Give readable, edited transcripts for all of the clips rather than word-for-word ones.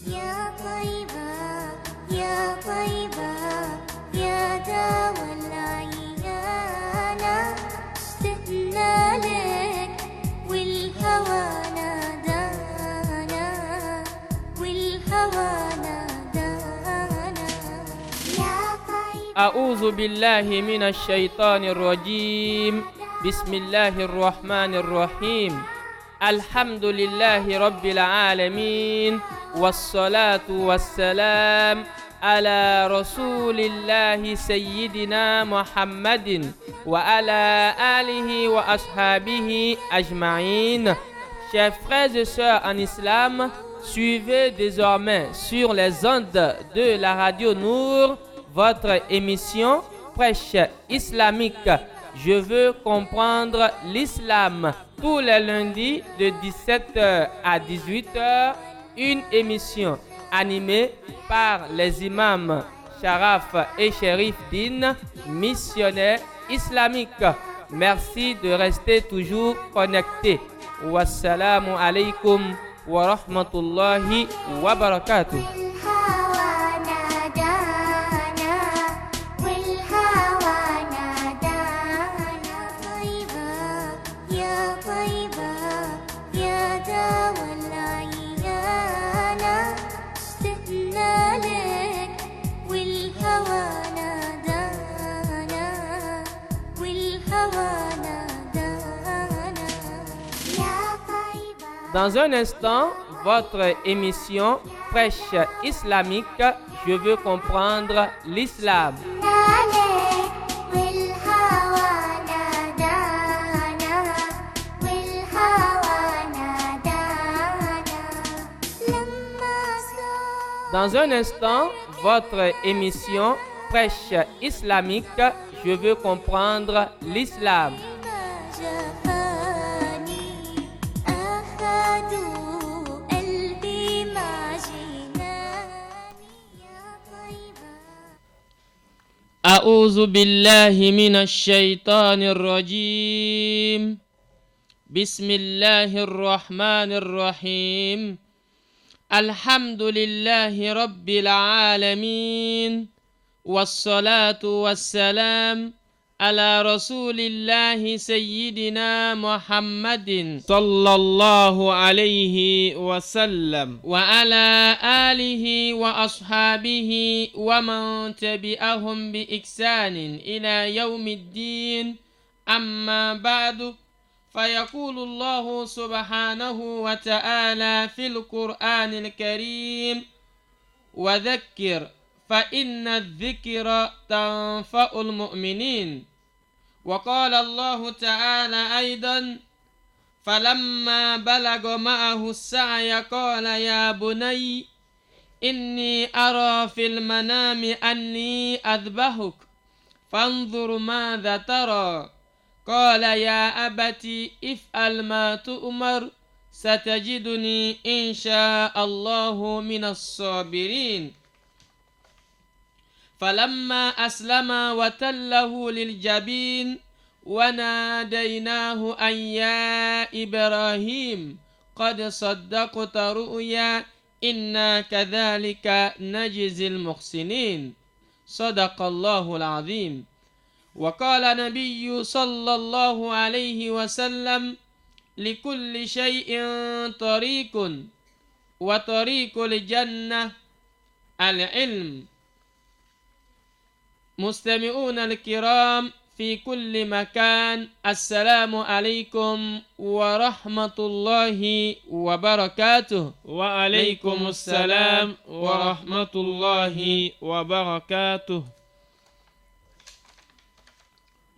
يا طيبة يا طيبة يا دوا العيانة اشتقنا لك والهوى نادانا والهوى نادانا يا طيبة. أعوذ بالله من الشيطان الرجيم. بسم الله الرحمن الرحيم. الحمد لله رب العالمين والصلاة والسلام على رسول الله سيدنا محمد وعلى آله وأصحابه أجمعين. Chers frères et sœurs en islam, suivez désormais sur les ondes de la radio Nour votre émission Prêche islamique. Je veux comprendre l'islam. Tous les lundis de 17h à 18h, une émission animée par les imams Sharaf et Sherif Din, missionnaires islamiques. Merci de rester toujours connectés. Wassalamu alaikum wa rahmatullahi wa barakatuh. Dans un instant, votre émission Prêche islamique, je veux comprendre l'islam. Dans un instant, votre émission Prêche islamique, je veux comprendre l'islam. أعوذ بالله من الشيطان الرجيم. بسم الله الرحمن الرحيم. الحمد لله رب العالمين والصلاة والسلام على رسول الله سيدنا محمد صلى الله عليه وسلم وعلى آله وأصحابه ومن تبعهم بإحسان إلى يوم الدين. أما بعد، فيقول الله سبحانه وتعالى في القرآن الكريم: وذكر فإن الذكر تنفع المؤمنين. وقال الله تعالى أيضا: فلما بلغ معه السعي قال يا بني إني أرى في المنام أني أذبحك فانظر ماذا ترى. قال يا أبت افعل ما تؤمر ستجدني إن شاء الله من الصابرين. فلما أسلم وتله للجبين وناديناه أن يا إبراهيم قد صدقت رؤيا إنا كذلك نجزي المحسنين. صدق الله العظيم. وقال النبي صلى الله عليه وسلم: لكل شيء طريق وطريق الجنة العلم. مستمعون الكرام في كل مكان، السلام عليكم ورحمة الله وبركاته. وعليكم السلام ورحمة الله وبركاته.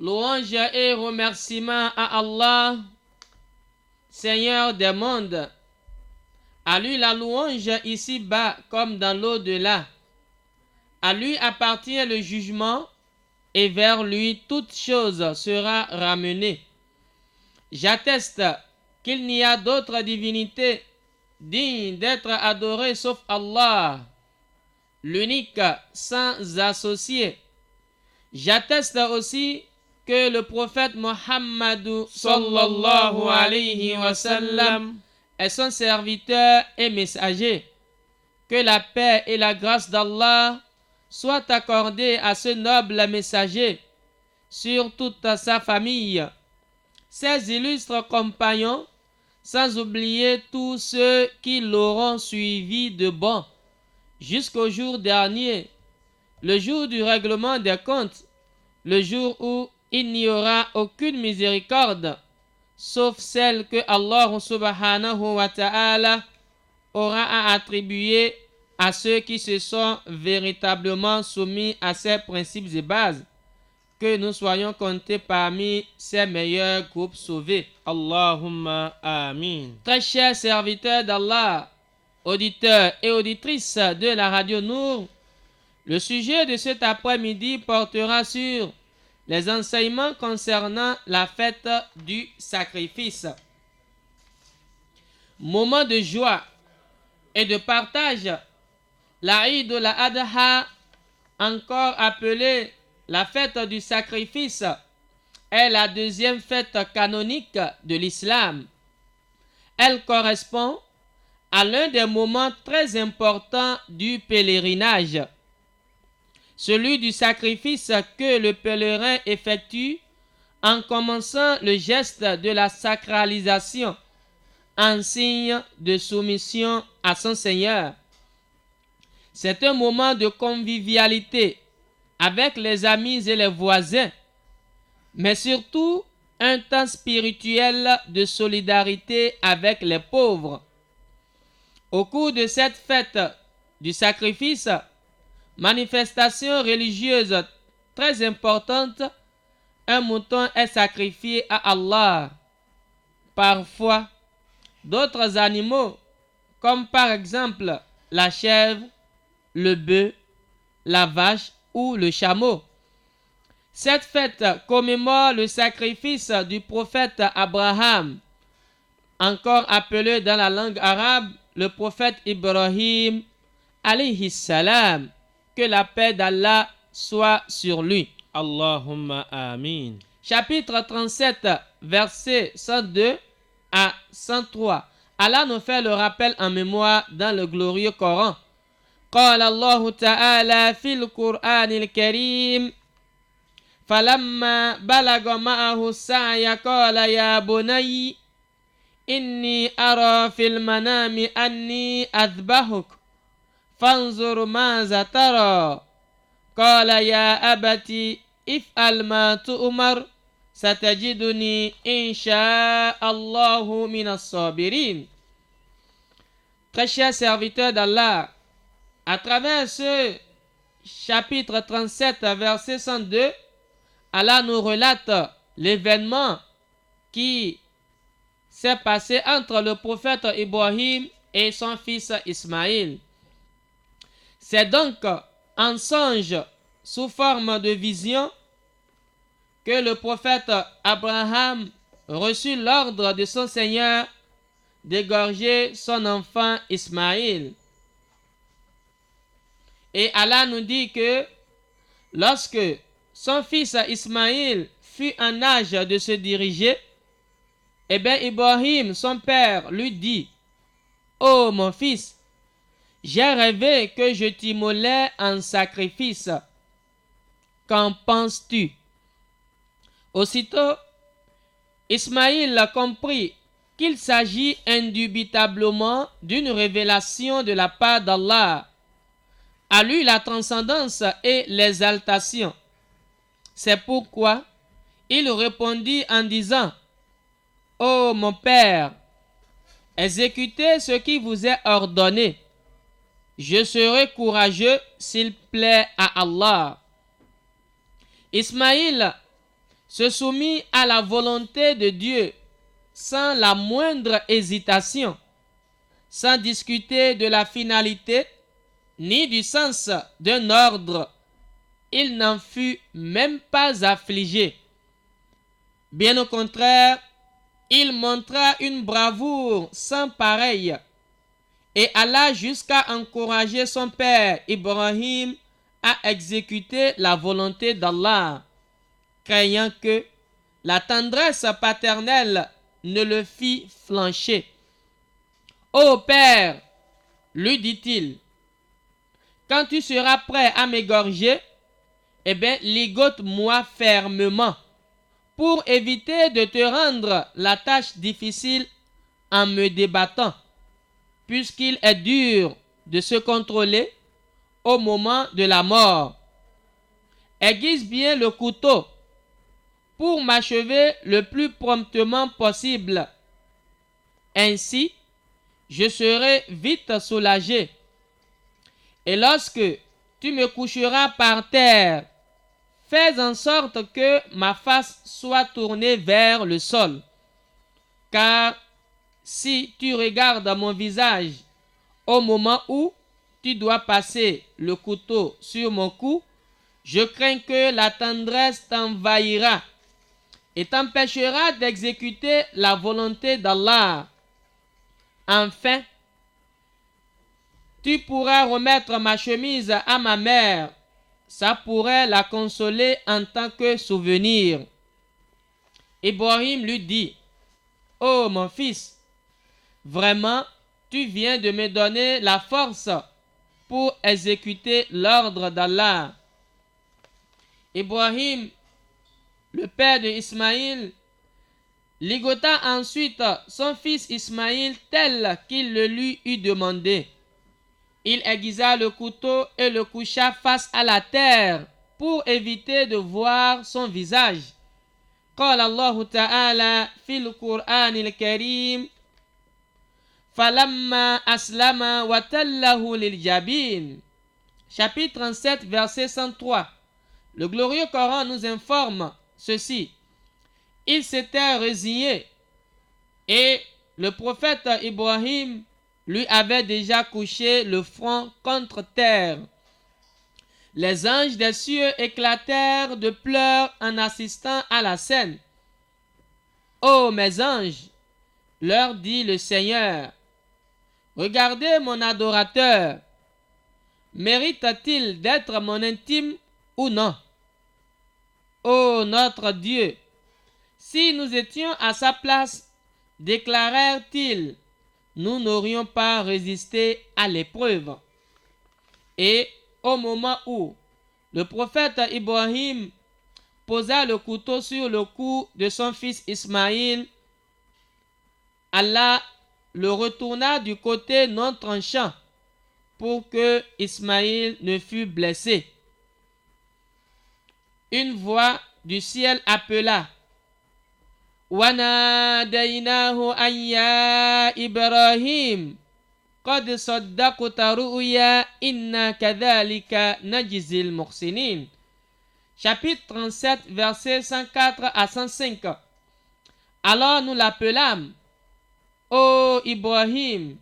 Louange et remerciements à Allah, Seigneur des mondes. À lui la louange ici-bas comme dans l'au-delà. À lui appartient le jugement et vers lui toute chose sera ramenée. J'atteste qu'il n'y a d'autre divinité digne d'être adorée sauf Allah, l'unique sans associé. J'atteste aussi que le prophète Muhammad sallallahu alayhi wa sallam est son serviteur et messager, que la paix et la grâce d'Allah soient accordées à ce noble messager sur toute sa famille, ses illustres compagnons, sans oublier tous ceux qui l'auront suivi de bon jusqu'au jour dernier, le jour du règlement des comptes, le jour où il n'y aura aucune miséricorde, sauf celle que Allah subhanahu wa ta'ala aura à attribuer à ceux qui se sont véritablement soumis à ses principes et bases, que nous soyons comptés parmi ces meilleurs groupes sauvés. Allahumma amin. Très chers serviteurs d'Allah, auditeurs et auditrices de la radio Nour, le sujet de cet après-midi portera sur les enseignements concernant la fête du sacrifice. Moment de joie et de partage, l'Aïd al-Adha, encore appelée la fête du sacrifice, est la deuxième fête canonique de l'islam. Elle correspond à l'un des moments très importants du pèlerinage, celui du sacrifice que le pèlerin effectue en commençant le geste de la sacralisation en signe de soumission à son Seigneur. C'est un moment de convivialité avec les amis et les voisins, mais surtout un temps spirituel de solidarité avec les pauvres. Au cours de cette fête du sacrifice, manifestation religieuse très importante, un mouton est sacrifié à Allah. Parfois, d'autres animaux, comme par exemple la chèvre, le bœuf, la vache ou le chameau. Cette fête commémore le sacrifice du prophète Abraham, encore appelé dans la langue arabe le prophète Ibrahim, alayhi salam, que la paix d'Allah soit sur lui. Allahumma amin. Chapitre 37, versets 102 à 103. Allah nous fait le rappel en mémoire dans le glorieux Coran. قال الله تعالى في القرآن الكريم فلما بلغ معه السعي قال يا بني إني أرى في المنام أني أذبحك فانظر ماذا ترى قال يا أبت افعل ما تؤمر ستجدني إن شاء الله من الصابرين. Très chers serviteurs d'Allah, à travers ce chapitre 37, verset 102, Allah nous relate l'événement qui s'est passé entre le prophète Ibrahim et son fils Ismaïl. C'est donc en songe sous forme de vision que le prophète Abraham reçut l'ordre de son Seigneur d'égorger son enfant Ismaïl. Et Allah nous dit que lorsque son fils Ismaïl fut en âge de se diriger, eh bien Ibrahim, son père, lui dit: « Oh mon fils, j'ai rêvé que je t'immolais en sacrifice. Qu'en penses-tu » Aussitôt, Ismaïl comprit qu'il s'agit indubitablement d'une révélation de la part d'Allah. À lui la transcendance et l'exaltation. C'est pourquoi il répondit en disant: « Ô mon père, exécutez ce qui vous est ordonné. Je serai courageux s'il plaît à Allah. » Ismaïl se soumit à la volonté de Dieu sans la moindre hésitation, sans discuter de la finalité ni du sens d'un ordre. Il n'en fut même pas affligé. Bien au contraire, il montra une bravoure sans pareille et alla jusqu'à encourager son père Ibrahim à exécuter la volonté d'Allah, craignant que la tendresse paternelle ne le fît flancher. « Ô père, lui dit-il, quand tu seras prêt à m'égorger, eh bien, ligote-moi fermement pour éviter de te rendre la tâche difficile en me débattant, puisqu'il est dur de se contrôler au moment de la mort. Aiguise bien le couteau pour m'achever le plus promptement possible. Ainsi, je serai vite soulagé. Et lorsque tu me coucheras par terre, fais en sorte que ma face soit tournée vers le sol. Car si tu regardes mon visage au moment où tu dois passer le couteau sur mon cou, je crains que la tendresse t'envahira et t'empêchera d'exécuter la volonté d'Allah. Enfin, tu pourras remettre ma chemise à ma mère. Ça pourrait la consoler en tant que souvenir. Ibrahim lui dit, « Oh mon fils, vraiment, tu viens de me donner la force pour exécuter l'ordre d'Allah. » Ibrahim, le père de Ismaïl, ligota ensuite son fils Ismaïl tel qu'il le lui eut demandé. Il aiguisa le couteau et le coucha face à la terre pour éviter de voir son visage. قال الله تعالى في القرآن الكريم فلما أسلم وتله للجبين. Chapitre 37, verset 103. Le glorieux Coran nous informe ceci. Il s'était résigné et le prophète Ibrahim lui avait déjà couché le front contre terre. Les anges des cieux éclatèrent de pleurs en assistant à la scène. « Ô mes anges, leur dit le Seigneur, regardez mon adorateur. Mérite-t-il d'être mon intime ou non? Ô notre Dieu, si nous étions à sa place, déclarèrent-ils, nous n'aurions pas résisté à l'épreuve. » Et au moment où le prophète Ibrahim posa le couteau sur le cou de son fils Ismaïl, Allah le retourna du côté non tranchant pour que Ismaïl ne fût blessé. Une voix du ciel appela: وَنَادَيْنَاهُ أَنْ يَا إِبْرَاهِيمُ قَدْ صَدَّقْتَ رُؤْيَا إِنَّا كَذَلِكَ نَجْزِي الْمُحْسِنِينَ. Chapitre 37, versets 104 à 105. Alors nous l'appelâmes: Ô Ibrahim,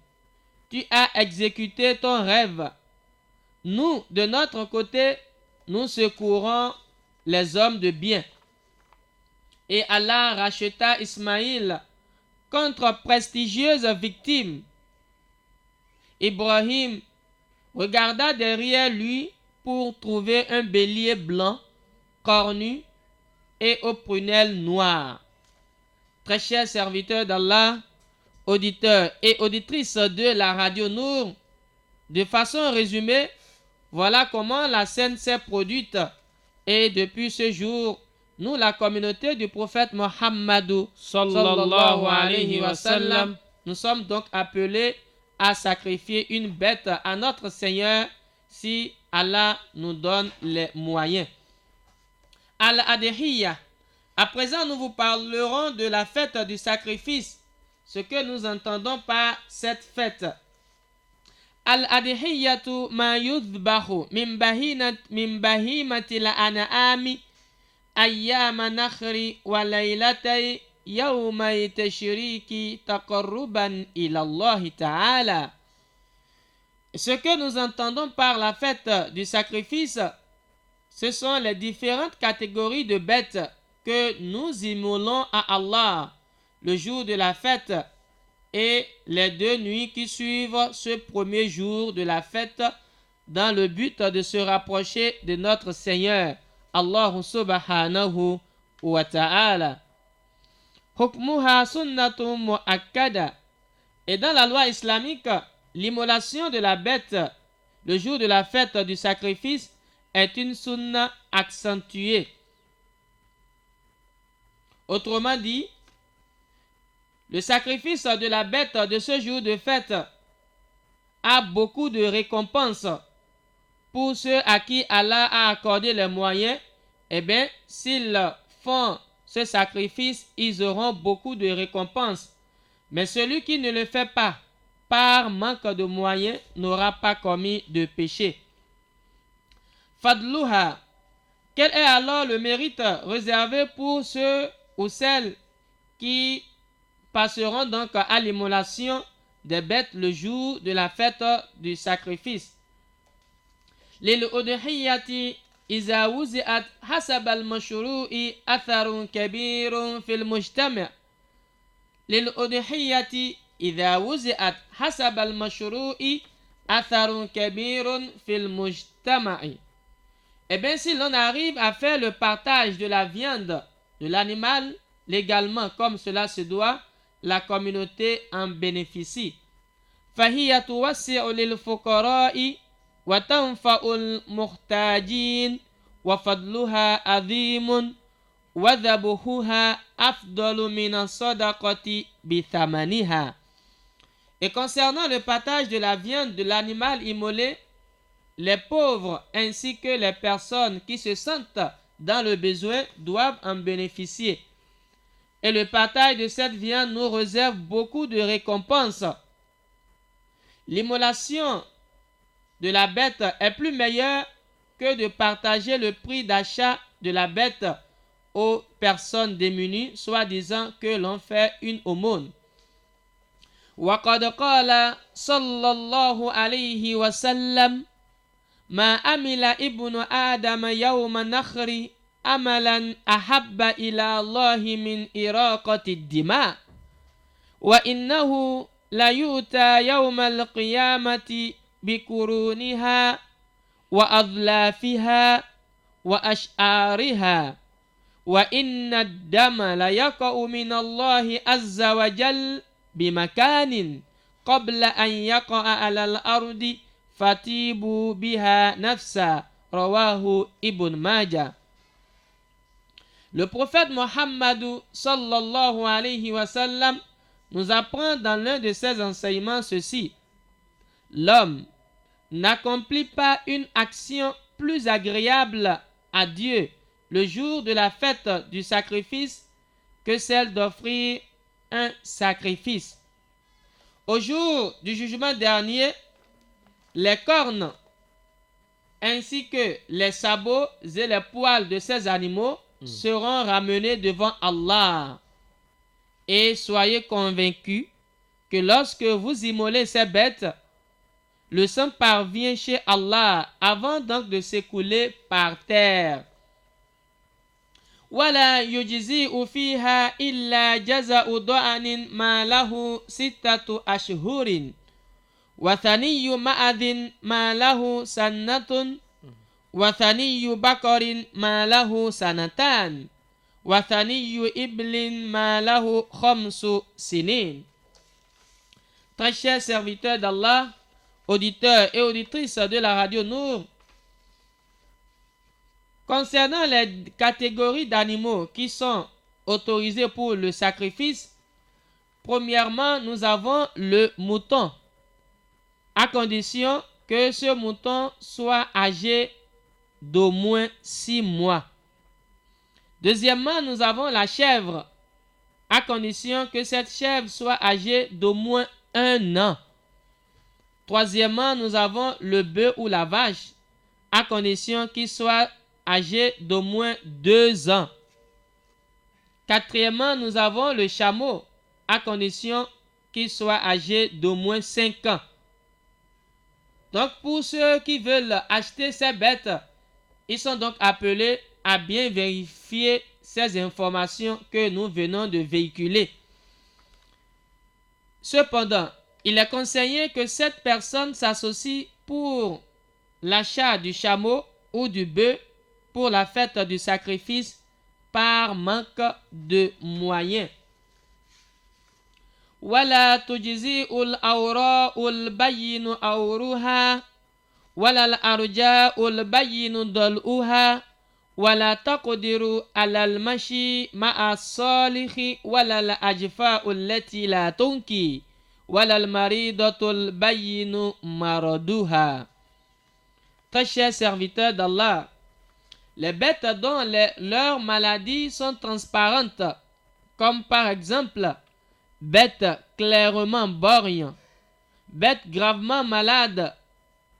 tu as exécuté ton rêve. Nous, de notre côté, nous secourons les hommes de bien. Et Allah racheta Ismaïl contre prestigieuse victime. Ibrahim regarda derrière lui pour trouver un bélier blanc, cornu et aux prunelles noires. Très chers serviteurs d'Allah, auditeurs et auditrices de la radio Nour, de façon résumée, voilà comment la scène s'est produite. Et depuis ce jour, nous, la communauté du prophète Mohammed sallallahu alayhi wa sallam, nous sommes donc appelés à sacrifier une bête à notre Seigneur si Allah nous donne les moyens. Al-Adhiyya. À présent, nous vous parlerons de la fête du sacrifice, ce que nous entendons par cette fête. Al-Adhiyyatu ma yudhbahu min bahimatil an'ami ayyama nakhri wa laylatay yawmay tashriki taqarruban ila Allah ta'ala. Ce que nous entendons par la fête du sacrifice, ce sont les différentes catégories de bêtes que nous immolons à Allah le jour de la fête et les 2 nuits qui suivent ce premier jour de la fête dans le but de se rapprocher de notre Seigneur Allah subhanahu wa ta'ala. Hukmuha sunnatun mu'akkada. Et dans la loi islamique, l'immolation de la bête le jour de la fête du sacrifice est une sunna accentuée. Autrement dit, le sacrifice de la bête de ce jour de fête a beaucoup de récompenses. Pour ceux à qui Allah a accordé les moyens, eh bien, s'ils font ce sacrifice, ils auront beaucoup de récompenses. Mais celui qui ne le fait pas, par manque de moyens, n'aura pas commis de péché. Fadluha. Quel est alors le mérite réservé pour ceux ou celles qui passeront donc à l'immolation des bêtes le jour de la fête du sacrifice? Lil udhiyati iza wuzi'at hasab al-mashru'i atharun kabirun fil mujtama'. Lil udhiyati iza wuzi'at hasab al-mashru'i atharun kabirun fil mujtama'i. Eh bien, si l'on arrive à faire le partage de la viande de l'animal légalement comme cela se doit, la communauté en bénéficie. فهي توسع للفقراء وتنفع المحتاجين وفضلها عظيم وذبحها أفضل من الصدقة بثمنها. Et concernant le partage de la viande de l'animal immolé, les pauvres ainsi que les personnes qui se sentent dans le besoin doivent en bénéficier. Et le partage de cette viande nous réserve beaucoup de récompenses. L'immolation de la bête est plus meilleure que de partager le prix d'achat de la bête aux personnes démunies, soi-disant que l'on fait une aumône. وقد قال صلى الله عليه وسلم ما عمل ابن آدم يوم النخر عملا أحب إلى الله من إراقة الدماء وإنه ليؤتى يوم القيامة بقرونها وأظلافها وأشعارها وإن الدم ليقع من الله عز وجل بمكان قبل أن يقع على الأرض فَتِيبُوا بِهَا نَفْسًا رواه Ibn Majah. Le prophète Mohammed sallallahu alayhi wa sallam nous apprend dans l'un de ses enseignements ceci: l'homme n'accomplit pas une action plus agréable à Dieu le jour de la fête du sacrifice que celle d'offrir un sacrifice. Au jour du jugement dernier, les cornes ainsi que les sabots et les poils de ces animaux seront ramenés devant Allah. Et soyez convaincus que lorsque vous immolez ces bêtes, le sang parvient chez Allah avant donc de s'écouler par terre. ولا يجزئ فيها إلا جزاء ضأن ما له 6 أشهر وثني مأذ ما له سنة وثني بقر ما له سنتان وثني إبل ما له 5 سنين. Très chers serviteurs d'Allah, auditeurs et auditrices de la radio Nour, concernant les catégories d'animaux qui sont autorisés pour le sacrifice, premièrement, nous avons le mouton, à condition que ce mouton soit âgé d'au moins 6 mois. Deuxièmement, nous avons la chèvre, à condition que cette chèvre soit âgée d'au moins 1 an. Troisièmement, nous avons le bœuf ou la vache, à condition qu'il soit âgé d'au moins 2 ans. Quatrièmement, nous avons le chameau, à condition qu'il soit âgé d'au moins 5 ans. Donc, pour ceux qui veulent acheter ces bêtes, ils sont donc appelés à bien vérifier ces informations que nous venons de véhiculer. Cependant, il est conseillé que cette personne s'associe pour l'achat du chameau ou du bœuf pour la fête du sacrifice par manque de moyens. ولا تجزئ الأوراء البين أوروها ولا الأرجاء البين ضلؤها ولا تقدر على المشي مع الصالح ولا الأجفاء التي لا تنكي ولا المريضة البين مرضها. Très chers serviteurs d'Allah, les bêtes dont leurs maladies sont transparentes, comme par exemple bêtes clairement borgnes, bêtes gravement malades,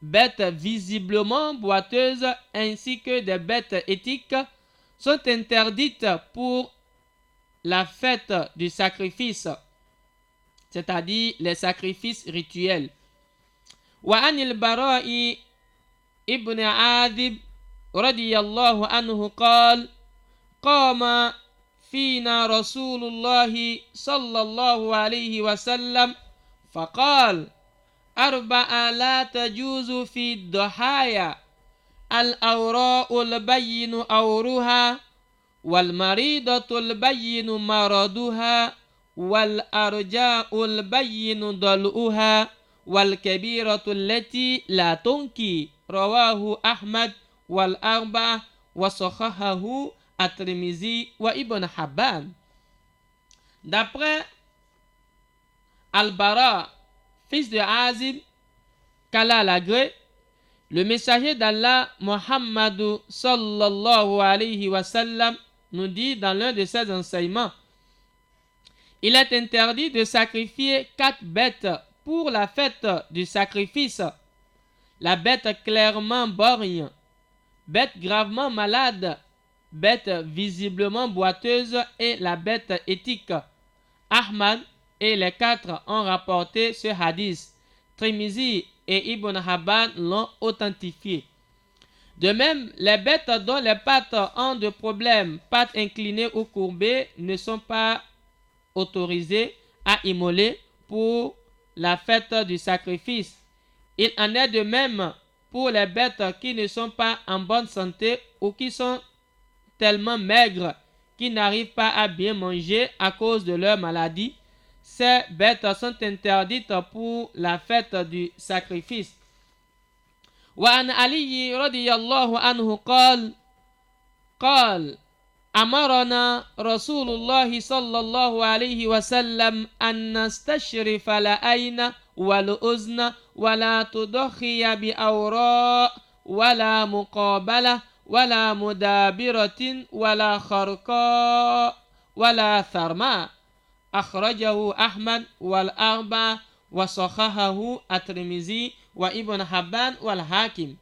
bêtes visiblement boiteuses, ainsi que des bêtes éthiques, sont interdites pour la fête du sacrifice, c'est-à-dire les sacrifices rituels. وعن البراء ابن عاذب رضي الله عنه قال: قام فينا رسول الله صلى الله عليه وسلم فقال: أربعة لا تجوز في الضحايا: الأوراء البين أورها والمريضة البين مرضها والأرجاء البين ضلؤها والكبيرة التي لا تنكي. رواه أحمد والأربعة وصححه الترمذي وابن حبان. D'après Al-Bara, fils de Azib, qu'Allah l'agrée, le messager d'Allah, Muhammad sallallahu alayhi wa sallam, nous dit dans l'un de ses enseignements: il est interdit de sacrifier 4 bêtes pour la fête du sacrifice: la bête clairement borgne, bête gravement malade, bête visiblement boiteuse et la bête éthique. Ahmad et les 4 ont rapporté ce hadith. Tirmizi et Ibn Habban l'ont authentifié. De même, les bêtes dont les pattes ont de problèmes, pattes inclinées ou courbées, ne sont pas autorisées à immoler pour la fête du sacrifice. Il en est de même pour les bêtes qui ne sont pas en bonne santé ou qui sont tellement maigres qu'ils n'arrivent pas à bien manger à cause de leur maladie. Ces bêtes sont interdites pour la fête du sacrifice. وعن علي رضي الله عنه قال أمرنا رسول الله صلى الله عليه وسلم أن نستشرف العين والأذن ولا تضحي بأوراء ولا مقابلة ولا مدابرة ولا خرقاء ولا ثرماء. أخرجه أحمد والأربعة وصححه الترمذي وابن حبان والحاكم.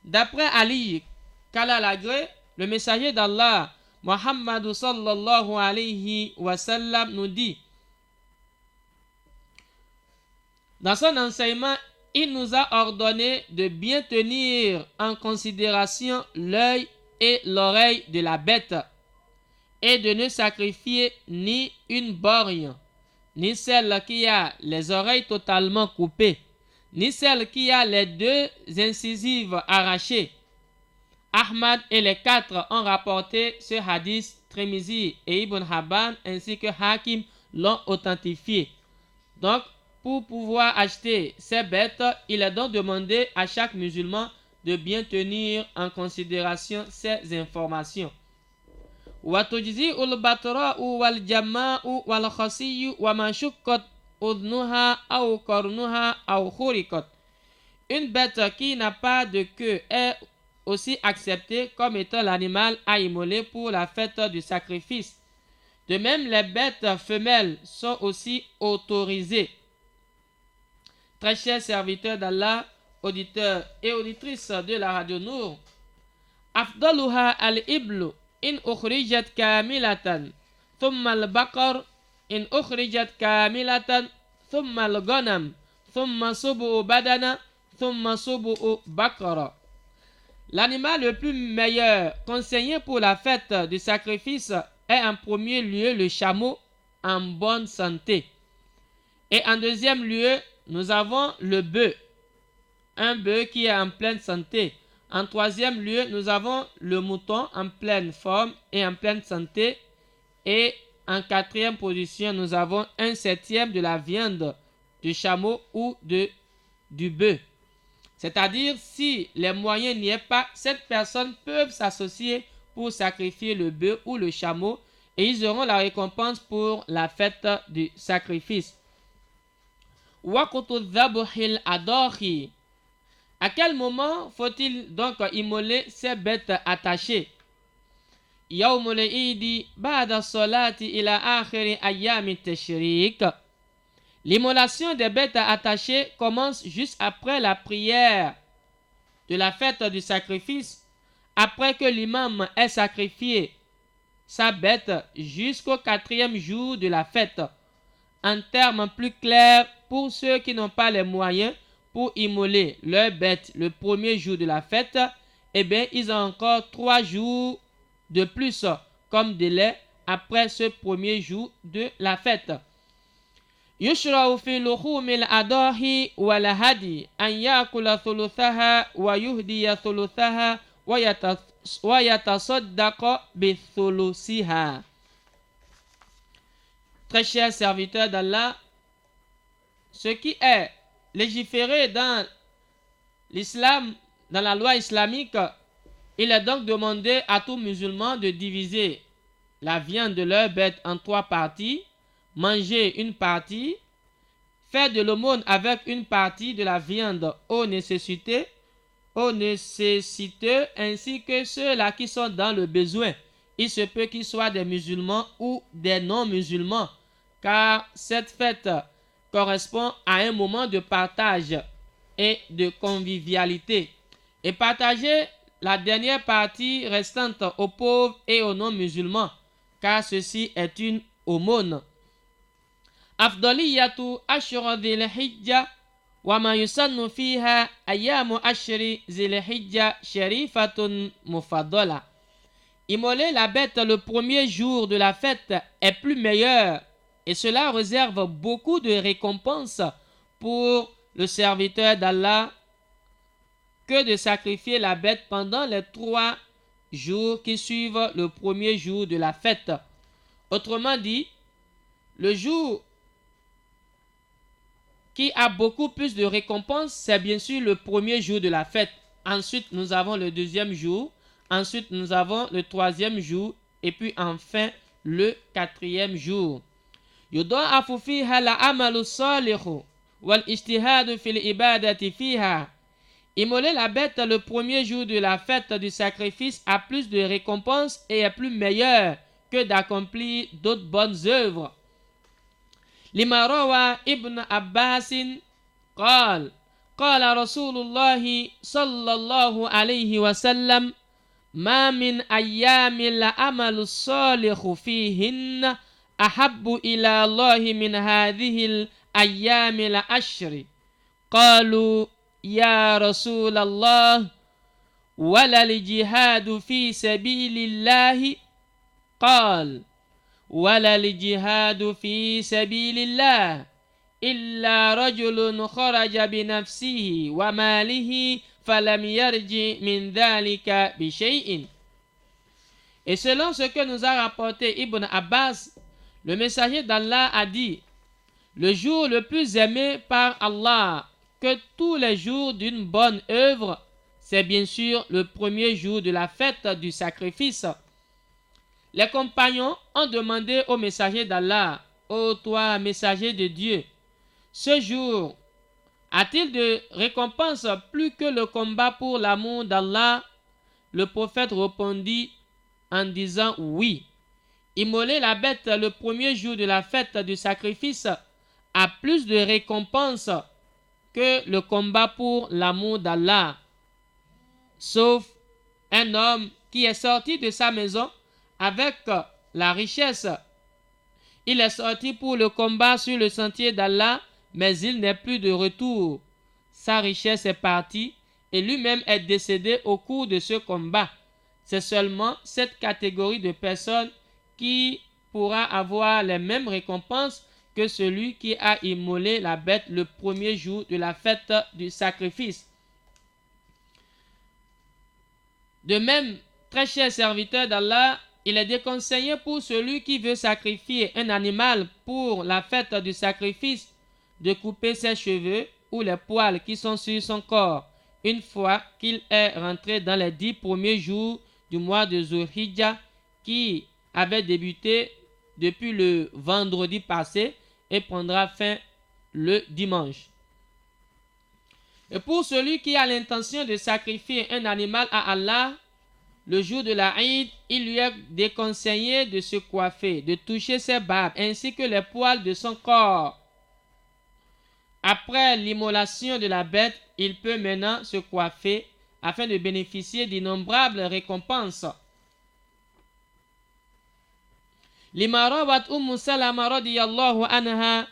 D'après Ali, qu'Allah l'agrée, le messager d'Allah, Muhammad sallallahu alayhi wa sallam, nous dit: dans son enseignement, il nous a ordonné de bien tenir en considération l'œil et l'oreille de la bête et de ne sacrifier ni une borgne, ni celle qui a les oreilles totalement coupées, ni celle qui a les 2 incisives arrachées. Ahmad et les 4 ont rapporté ce hadith. Tirmizi et Ibn Habban ainsi que Hakim l'ont authentifié. Donc, pour pouvoir acheter ces bêtes, il est donc demandé à chaque musulman de bien tenir en considération ces informations. وتجزئ البتراء والجماء والخصي وما شقت أذنها أو قرنها أو خرقت. Une bête qui n'a pas de queue est aussi acceptée comme étant l'animal à immoler pour la fête du sacrifice. De même, les bêtes femelles sont aussi autorisées. Très chers serviteurs d'Allah, auditeurs et auditrices de la Radio Nour, أفضلها الإبل إن أخرجت كاملة ثم البقر إن أخرجت كاملة ثم الغنم ثم سبع بدنة ثم سبع بقرة. L'animal le plus meilleur conseillé pour la fête du sacrifice est en premier lieu le chameau en bonne santé. Et en deuxième lieu, nous avons le bœuf, un bœuf qui est en pleine santé. En troisième lieu, nous avons le mouton en pleine forme et en pleine santé. Et en quatrième position, nous avons 1/7 de la viande du chameau ou du bœuf. C'est-à-dire, si les moyens n'y est pas, cette personne peut s'associer pour sacrifier le bœuf ou le chameau et ils auront la récompense pour la fête du sacrifice. Waqtu dhabhil adahi. À quel moment faut-il donc immoler ces bêtes attachées? Yawmul Eid ba'da salati ila akhiri ayyami tashrik. L'immolation des bêtes attachées commence juste après la prière de la fête du sacrifice, après que l'imam ait sacrifié sa bête jusqu'au 4e jour de la fête. En termes plus clairs, pour ceux qui n'ont pas les moyens pour immoler leur bête le premier jour de la fête, eh bien, ils ont encore 3 jours de plus comme délai après ce premier jour de la fête. يشرع في لحوم الأضاحي والهدي أن يأكل ثلثها ويهدي ثلثها ويتصدق بثلثها. Très chers serviteurs d'Allah, ce qui est légiféré dans l'islam, dans la loi islamique, il est donc demandé à tout musulman de diviser la viande de leur bête en 3 parties, manger une partie, faire de l'aumône avec une partie de la viande aux nécessiteux, ainsi que ceux-là qui sont dans le besoin. Il se peut qu'ils soient des musulmans ou des non-musulmans, car cette fête correspond à un moment de partage et de convivialité. Et partager la dernière partie restante aux pauvres et aux non-musulmans, car ceci est une aumône. أفضلية أشهر ذي الحجة وما يسن فيها أيام أشهر ذي الحجة شريفة مفضلة. Immoler la bête le premier jour de la fête est plus meilleur et cela réserve beaucoup de récompenses pour le serviteur d'Allah que de sacrifier la bête pendant les 3 jours qui suivent le premier jour de la fête. Autrement dit, le jour qui a beaucoup plus de récompenses, c'est bien sûr le premier jour de la fête. Ensuite, nous avons le 2e jour. Ensuite, nous avons le 3e jour. Et puis enfin, le 4e jour. يضاعف فيها العمل الصالح والاجتهاد في العبادة فيها. Immoler la bête le premier jour de la fête du sacrifice a plus de récompenses et est plus meilleur que d'accomplir d'autres bonnes œuvres. لما روى ابن عباس قال قال رسول الله صلى الله عليه وسلم ما من أيام العمل الصالح فيهن أحب إلى الله من هذه الأيام العشر. قالوا يا رسول الله ولا الجهاد في سبيل الله؟ قال ولا الجهاد في سبيل الله إلا رجل خرج بنفسه وماله فلم يرجع من ذلك بشيء. Et selon ce que nous a rapporté Ibn Abbas, le messager d'Allah a dit: le jour le plus aimé par Allah que tous les jours d'une bonne œuvre, c'est bien sûr le premier jour de la fête du sacrifice. Les compagnons ont demandé au messager d'Allah: ô toi, messager de Dieu, ce jour a-t-il de récompense plus que le combat pour l'amour d'Allah? Le prophète répondit en disant: oui. Immoler la bête le premier jour de la fête du sacrifice a plus de récompense que le combat pour l'amour d'Allah. Sauf un homme qui est sorti de sa maison avec la richesse. Il est sorti pour le combat sur le sentier d'Allah, mais il n'est plus de retour. Sa richesse est partie et lui-même est décédé au cours de ce combat. C'est seulement cette catégorie de personnes qui pourra avoir les mêmes récompenses que celui qui a immolé la bête le premier jour de la fête du sacrifice. De même, très chers serviteurs d'Allah, il est déconseillé pour celui qui veut sacrifier un animal pour la fête du sacrifice de couper ses cheveux ou les poils qui sont sur son corps, une fois qu'il est rentré dans les 10 premiers jours du mois de Zulhijja qui avait débuté depuis le vendredi passé et prendra fin le dimanche. Et pour celui qui a l'intention de sacrifier un animal à Allah, le jour de la Eid, il lui est déconseillé de se coiffer, de toucher ses barbes ainsi que les poils de son corps. Après l'immolation de la bête, il peut maintenant se coiffer afin de bénéficier d'innombrables récompenses. لما روت سلمة رضي الله عنها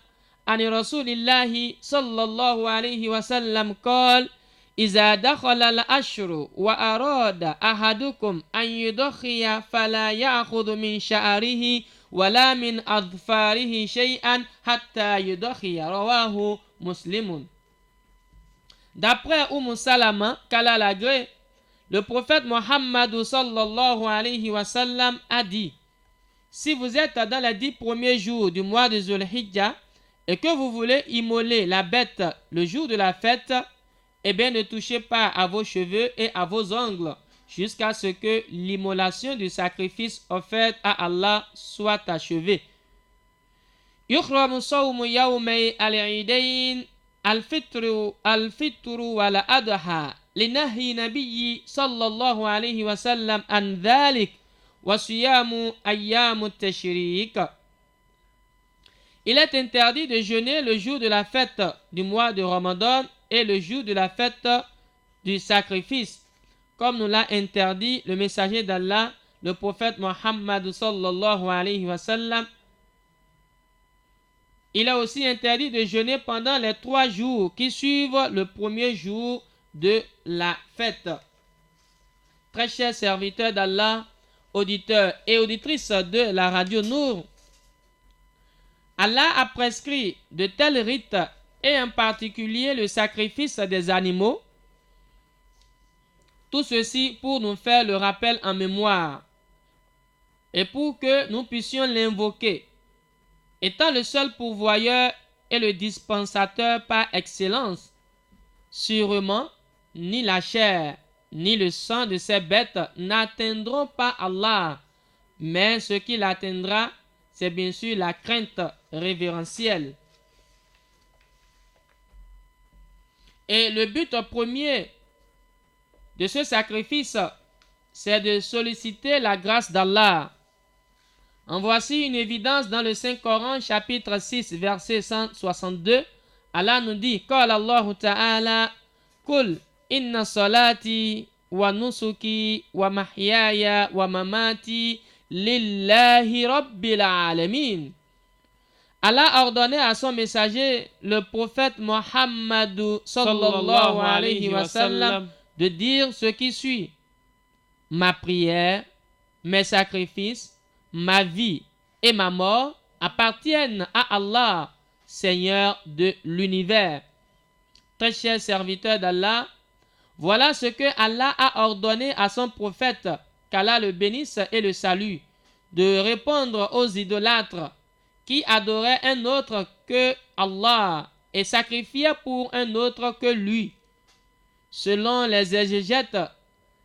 عن رسول الله صلى الله عليه وسلم قال إذا دخل الأشهر وأراد أحدكم أن يضحي فلا يأخذ من شعره ولا من أظفاره شيئا حتى يضحي رواه مسلم. D'après Salama, qu'Allah l'agrée, le prophète Mohammed sallallahu alayhi wa sallam a dit: si vous êtes dans les 10 premiers jours du mois de Zulhijja et que vous voulez immoler la bête le jour de la fête, eh bien ne touchez pas à vos cheveux et à vos ongles jusqu'à ce que l'immolation du sacrifice offert à Allah soit achevée. يحرم صوم يومي العيدين الفطر والأضحى لنهي النبي صلى الله عليه وسلم عن ذلك وصيام أيام التشريق. Il est interdit de jeûner le jour de la fête du mois de Ramadan et le jour de la fête du sacrifice, comme nous l'a interdit le messager d'Allah, le prophète Mohammed sallallahu alayhi wa sallam. Il est aussi interdit de jeûner pendant les 3 jours qui suivent le premier jour de la fête. Très chers serviteurs d'Allah, auditeurs et auditrices de la radio Nour, Allah a prescrit de tels rites et en particulier le sacrifice des animaux. Tout ceci pour nous faire le rappel en mémoire et pour que nous puissions l'invoquer, étant le seul pourvoyeur et le dispensateur par excellence. Sûrement, ni la chair ni le sang de ces bêtes n'atteindront pas Allah, mais ce qui l'atteindra, c'est bien sûr la crainte révérentielle. Et le but premier de ce sacrifice, c'est de solliciter la grâce d'Allah. En voici une évidence dans le Saint-Coran, chapitre 6, verset 162. Allah nous dit: Qala Allah Ta'ala, Kul inna salati wa nusuki wa mahyaya wa mamati lillahi rabbil alamin. Allah a ordonné à son messager, le prophète Mohammed sallallahu alayhi wa sallam, de dire ce qui suit: ma prière, mes sacrifices, ma vie et ma mort appartiennent à Allah, Seigneur de l'univers. Très chers serviteurs d'Allah, voilà ce que Allah a ordonné à son prophète, qu'Allah le bénisse et le salue, de répondre aux idolâtres qui adoraient un autre que Allah et sacrifiaient pour un autre que lui. Selon les exégètes,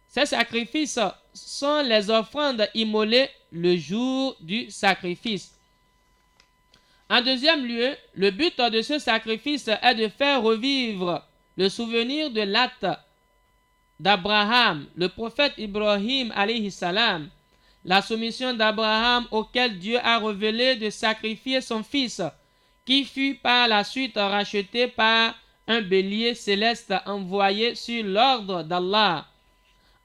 ces sacrifices sont les offrandes immolées le jour du sacrifice. En deuxième lieu, le but de ce sacrifice est de faire revivre le souvenir de l'acte d'Abraham, le prophète Ibrahim alayhi salam, la soumission d'Abraham auquel Dieu a révélé de sacrifier son fils, qui fut par la suite racheté par un bélier céleste envoyé sur l'ordre d'Allah.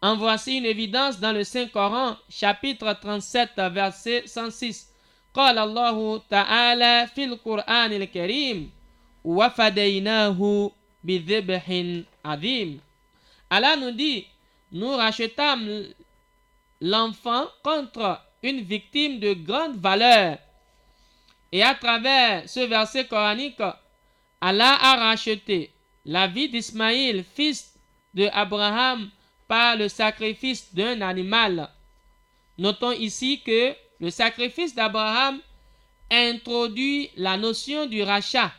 En voici une évidence dans le Saint-Coran, chapitre 37, verset 106. قال الله تعالى في القرآن الكريم وفديناه بذبح عظيم. Allah nous dit: nous rachetâmes l'enfant contre une victime de grande valeur. Et à travers ce verset coranique, Allah a racheté la vie d'Ismaïl, fils de Abraham, par le sacrifice d'un animal. Notons ici que le sacrifice d'Abraham introduit la notion du rachat,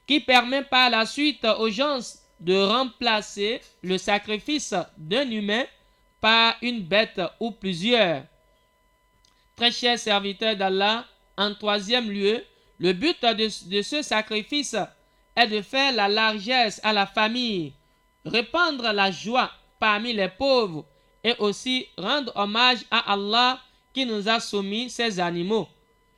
qui permet par la suite aux gens de remplacer le sacrifice d'un humain par une bête ou plusieurs. Très chers serviteurs d'Allah, en troisième lieu, le but de ce sacrifice est de faire la largesse à la famille, répandre la joie parmi les pauvres et aussi rendre hommage à Allah qui nous a soumis ces animaux.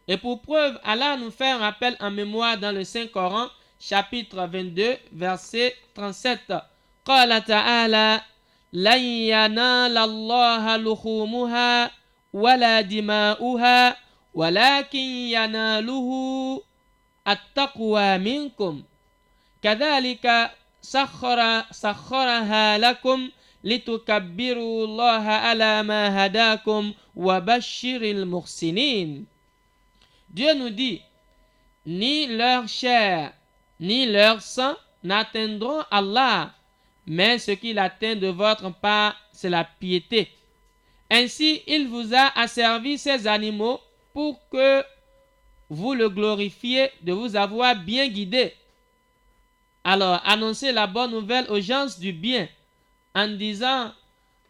Et pour preuve, Allah nous fait un rappel en mémoire dans le Saint-Coran, chapitre 22, verset 37. قال تعالى لن ينال الله لحومها ولا دماؤها ولكن يناله التقوى منكم كذلك سخرها لكم لتكبروا الله على ما هداكم وبشر المحسنين. Dieu nous dit, ni leur chair, ni leur sang n'atteindront Allah, mais ce qu'il atteint de votre part, c'est la piété. Ainsi, il vous a asservi ces animaux pour que vous le glorifiez de vous avoir bien guidé. Alors, annoncez la bonne nouvelle aux gens du bien en disant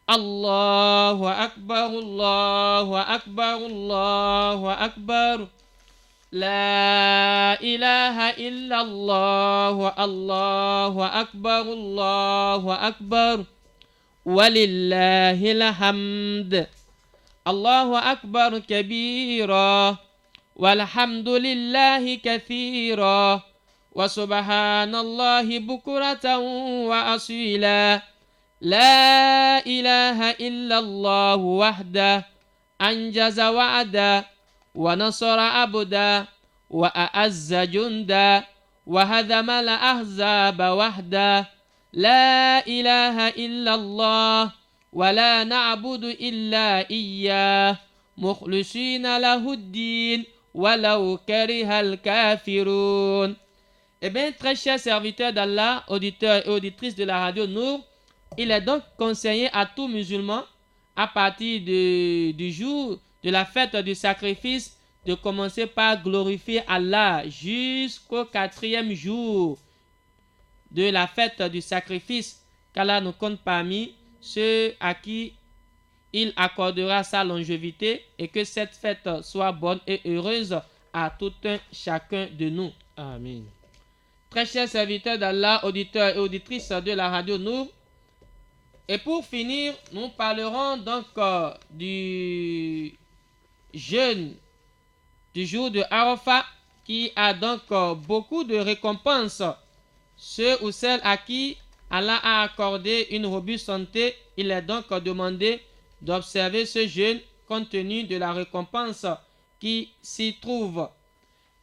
Allahu Akbar, Allahu Akbar, Allahu Akbar. La ilaha illallah, Allahu Akbar, Allahu Akbar. Walillahil hamd. Allahu Akbar kabira. Walhamdulillahi kathira. Wa subhanallahi bukratan wa asila. La ilaha illallah wahda. Anjaza wa'ada. ونصر عبدا وأعز جندا وهزم الأحزاب وحدا لا إله إلا الله ولا نعبد إلا إياه مخلصين له الدين ولو كره الكافرون. Eh bien, très chers serviteurs d'Allah, auditeurs et auditrices de la radio Nour, il est donc conseillé à tout musulman, à partir du jour de la fête du sacrifice, de commencer par glorifier Allah jusqu'au 4e jour de la fête du sacrifice, qu'Allah nous compte parmi ceux à qui il accordera sa longévité et que cette fête soit bonne et heureuse à tout un chacun de nous. Amen. Très chers serviteurs d'Allah, auditeurs et auditrices de la radio Nour, et pour finir, nous parlerons donc du jeûne du jour de Arafat qui a donc beaucoup de récompenses. Ceux ou celles à qui Allah a accordé une robuste santé, il est donc demandé d'observer ce jeûne compte tenu de la récompense qui s'y trouve.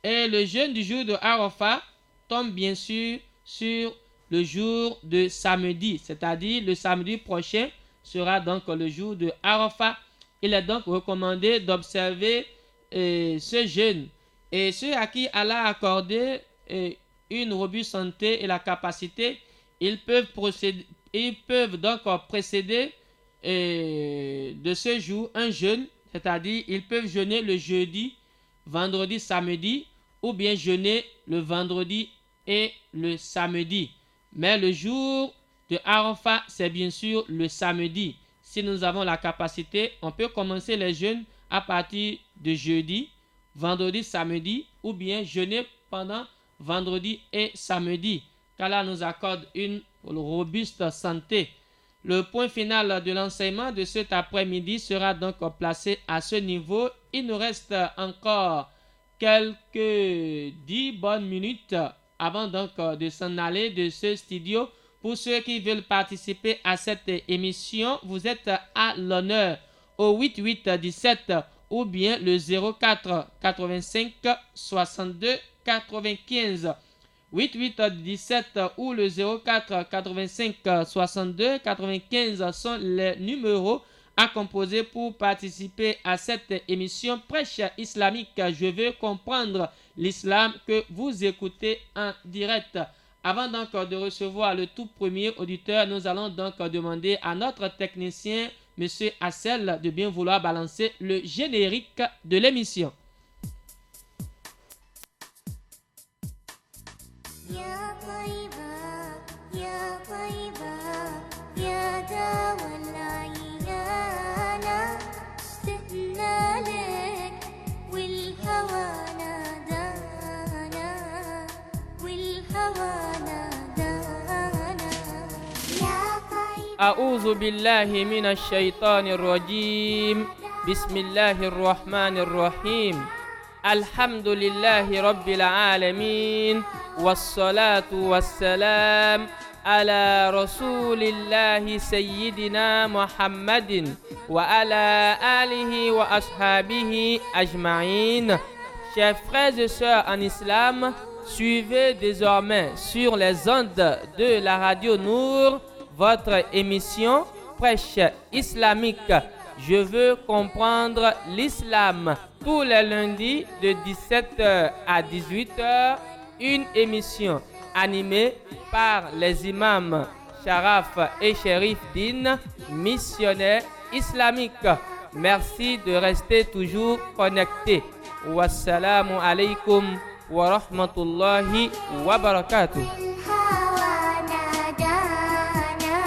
Et le jeûne du jour de Arafat tombe bien sûr sur le jour de samedi, c'est-à-dire le samedi prochain sera donc le jour de Arafat. Il est donc recommandé d'observer ce jeûne. Et ceux à qui Allah a accordé une robuste santé et la capacité, ils peuvent donc précéder de ce jour un jeûne, c'est-à-dire ils peuvent jeûner le jeudi, vendredi, samedi, ou bien jeûner le vendredi et le samedi. Mais le jour de Arafat, c'est bien sûr le samedi. Si nous avons la capacité, on peut commencer les jeûnes à partir de jeudi, vendredi, samedi, ou bien jeûner pendant vendredi et samedi, qu'Allah nous accorde une robuste santé. Le point final de l'enseignement de cet après-midi sera donc placé à ce niveau. Il nous reste encore quelques 10 bonnes minutes avant donc de s'en aller de ce studio. Pour ceux qui veulent participer à cette émission, vous êtes à l'honneur au 8817 ou bien le 04 85 62 95. 8817 ou le 04 85 62 95 sont les numéros à composer pour participer à cette émission Prêche islamique. Je veux comprendre l'islam que vous écoutez en direct. Avant donc de recevoir le tout premier auditeur, nous allons donc demander à notre technicien, M. Hassel, de bien vouloir balancer le générique de l'émission. يا طيبة يا والهوى نادانا يا طيب أعوذ بالله من الشيطان الرجيم بسم الله الرحمن الرحيم الحمد لله رب العالمين والصلاة والسلام على رسول الله سيدنا محمد وعلى آله وأصحابه أجمعين. Chers frères et sœurs en islam, suivez désormais sur les ondes de la radio Nour votre émission Prêche islamique. Je veux comprendre l'islam tous les lundis de 17h à 18h, une émission animée par les imams Sharaf et Sherif Din, missionnaires islamiques. Merci de rester toujours connectés. Wassalamu alaikum wa rahmatullahi wa barakatuh. والهوى نادانا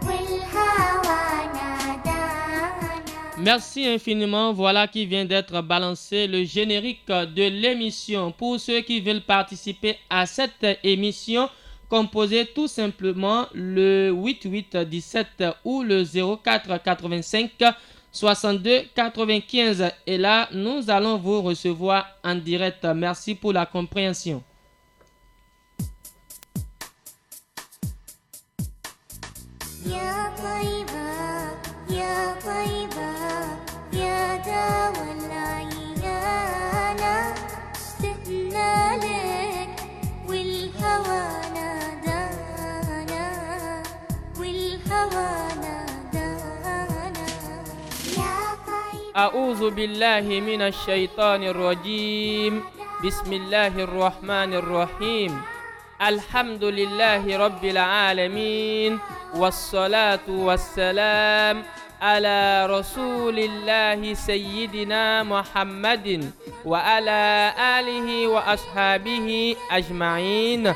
والهوى نادانا Merci infiniment. Voilà qui vient d'être balancé le générique de l'émission. Pour ceux qui veulent participer à cette émission, composez tout simplement le 8817 ou le 0485 62 95. Et là, nous allons vous recevoir en direct. Merci pour la compréhension. يا طيبة يا طيبة يا دوا العيانة اشتقنا لك والهوى نادانا والهوى نادانا يا طيبة أعوذ بالله من الشيطان الرجيم بسم الله الرحمن الرحيم الحمد لله رب العالمين والصلاة والسلام على رسول الله سيدنا محمد وعلى آله وأصحابه أجمعين.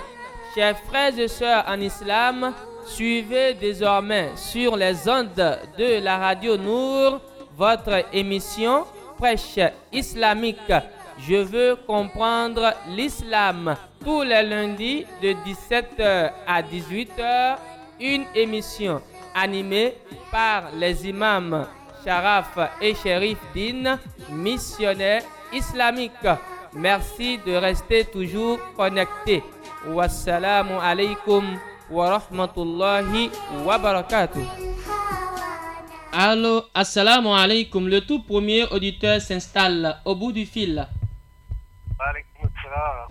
Chers frères et sœurs en islam, suivez désormais sur les ondes de la radio Nour votre émission Prêche islamique. Je veux comprendre l'islam tous les lundis de 17h à 18h, une émission animée par les imams Sharaf et Sherif Din, missionnaires islamiques. Merci de rester toujours connectés. Wassalamu alaikum wa rahmatullahi wa barakatuh. Allô, assalamu alaikum. Le tout premier auditeur s'installe au bout du fil. Waalaikum salam.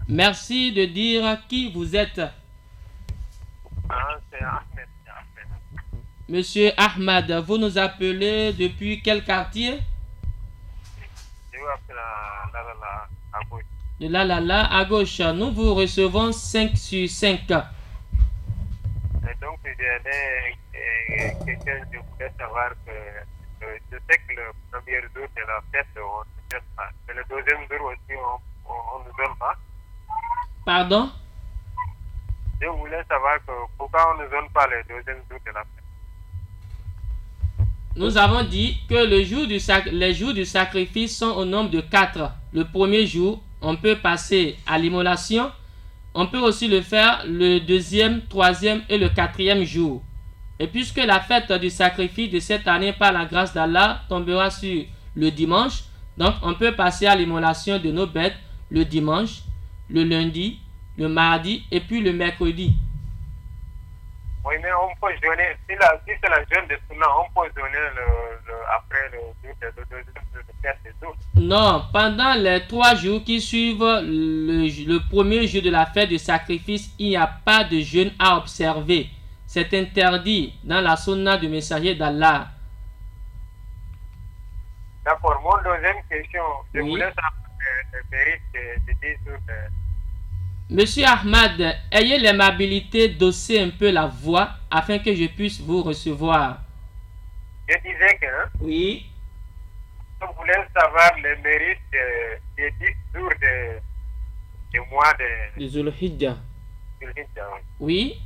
Merci de dire qui vous êtes. C'est Ahmed. Monsieur Ahmad, vous nous appelez depuis quel quartier? Je vous appelle à gauche. De là, à gauche. Nous vous recevons 5 sur 5. Et donc, quelqu'un, je voulais savoir que je sais que le premier jour de la fête, on ne donne pas. Mais le deuxième jour aussi, on ne donne pas. Pardon? Je voulais savoir que pourquoi on ne donne pas le deuxième jour de la fête. Nous avons dit que les jours du sacrifice sont au nombre de 4. Le premier jour, on peut passer à l'immolation. On peut aussi le faire le deuxième, troisième et le quatrième jour. Et puisque la fête du sacrifice de cette année, par la grâce d'Allah, tombera sur le dimanche, donc on peut passer à l'immolation de nos bêtes le dimanche, le lundi, le mardi et puis le mercredi. Oui, mais on peut jeûner. Si c'est la jeûne de Sunna, on peut jeûner après le deuxième jour de fête des autres. Non, pendant les 3 jours qui suivent le premier jour de la fête du sacrifice, il n'y a pas de jeûne à observer. C'est interdit dans la sunna du messager d'Allah. D'accord. Mon deuxième question, je Oui. voulais savoir le mérite de 10 jours de... Monsieur Ahmad, ayez l'aimabilité d'hausser un peu la voix afin que je puisse vous recevoir. Je disais que Oui. je voulais savoir le mérite des 10 jours du mois de Le Zulhijjah. Zulhijjah. Oui.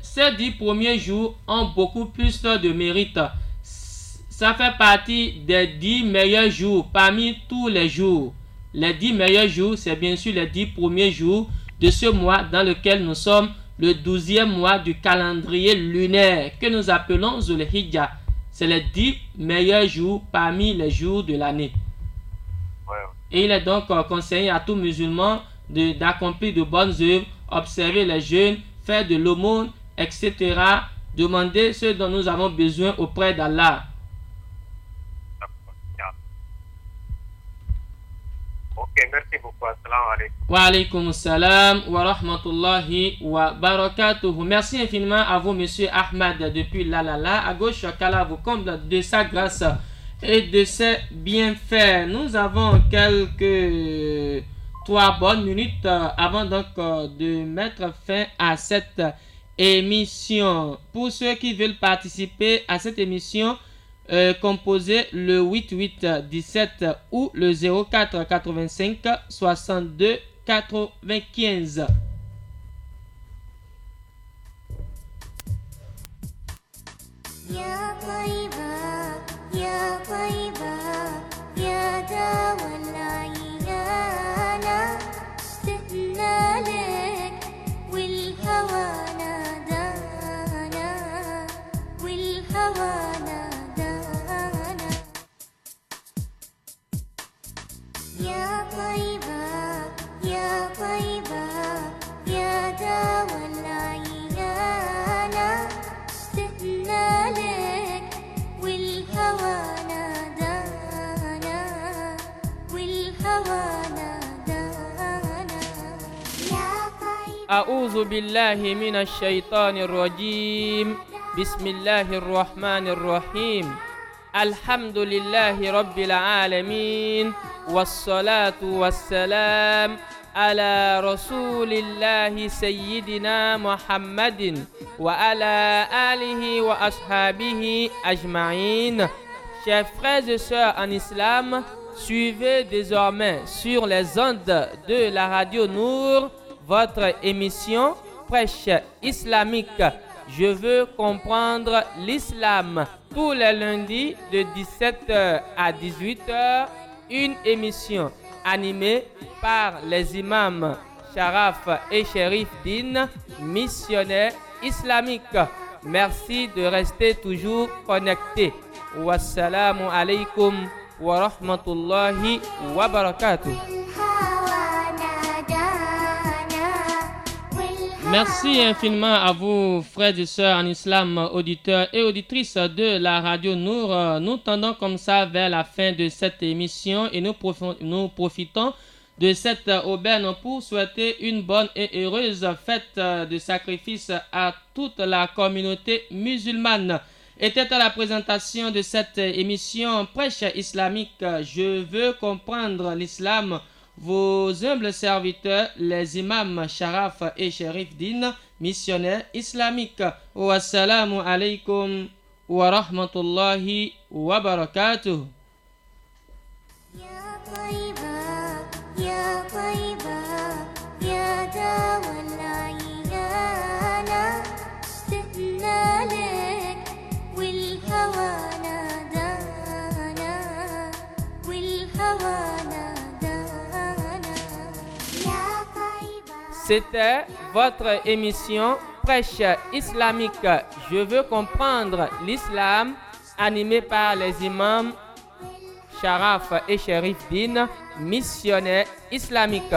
Ces 10 premiers jours ont beaucoup plus de mérite. Ça fait partie des 10 meilleurs jours parmi tous les jours. Les 10 meilleurs jours, c'est bien sûr les 10 premiers jours de ce mois dans lequel nous sommes, le 12e mois du calendrier lunaire que nous appelons Zulhijjah. C'est les 10 meilleurs jours parmi les jours de l'année. Ouais. Et il est donc conseillé à tout musulman d'accomplir de bonnes œuvres, observer les jeûnes, faire de l'aumône, etc. Demander ce dont nous avons besoin auprès d'Allah. Ok, merci beaucoup. Assalamu alaikum. Wa alaykum salam wa rahmatullahi wa barakatuh. Merci infiniment à vous, monsieur Ahmad, depuis Lalala. À gauche, qu'Allah vous comble de sa grâce et de ses bienfaits. Nous avons quelques 3 bonnes minutes avant donc de mettre fin à cette émission. Pour ceux qui veulent participer à cette émission, composez le 8817 ou le 04 85 62 95. يا طيبة يا طيبة يا دوا العيانة اشتقنا لك والهوى نادانا والهوى نادانا يا طيبة يا طيبة يا دوا العيانة اشتقنا لك والهوى نادانا والهوى نادانا يا طيبة أعوذ بالله من الشيطان الرجيم. بسم الله الرحمن الرحيم. الحمد لله رب العالمين والصلاة والسلام على رسول الله سيدنا محمد وعلى آله وأصحابه أجمعين. Chers frères et sœurs en islam, suivez désormais sur les ondes de la radio Nour votre émission Prêche islamique. Je veux comprendre l'islam. Tous les lundis de 17h à 18h, une émission animée par les imams Sharaf et Sherif Din, missionnaires islamiques. Merci de rester toujours connectés. Wassalamu alaikum wa rahmatullahi wa barakatuh. Merci infiniment à vous, frères et sœurs en islam, auditeurs et auditrices de la radio Nour. Nous tendons comme ça vers la fin de cette émission et nous profitons de cette aubaine pour souhaiter une bonne et heureuse fête de sacrifice à toute la communauté musulmane. Était à la présentation de cette émission Prêche islamique. Je veux comprendre l'islam. Vos humbles serviteurs, les imams Sharaf et Sherif Din, missionnaires islamiques. Wassalamu alaikum wa rahmatullahi wa barakatuh. يا طيبة يا طيبة يا دوا العيانة اشتقنا لك والهوى نادانا والهوى نادانا يا طيبة. C'était votre émission Prêche islamique. Je veux comprendre l'islam, animée par les imams Sharaf et Sherif Din, missionnaires islamiques.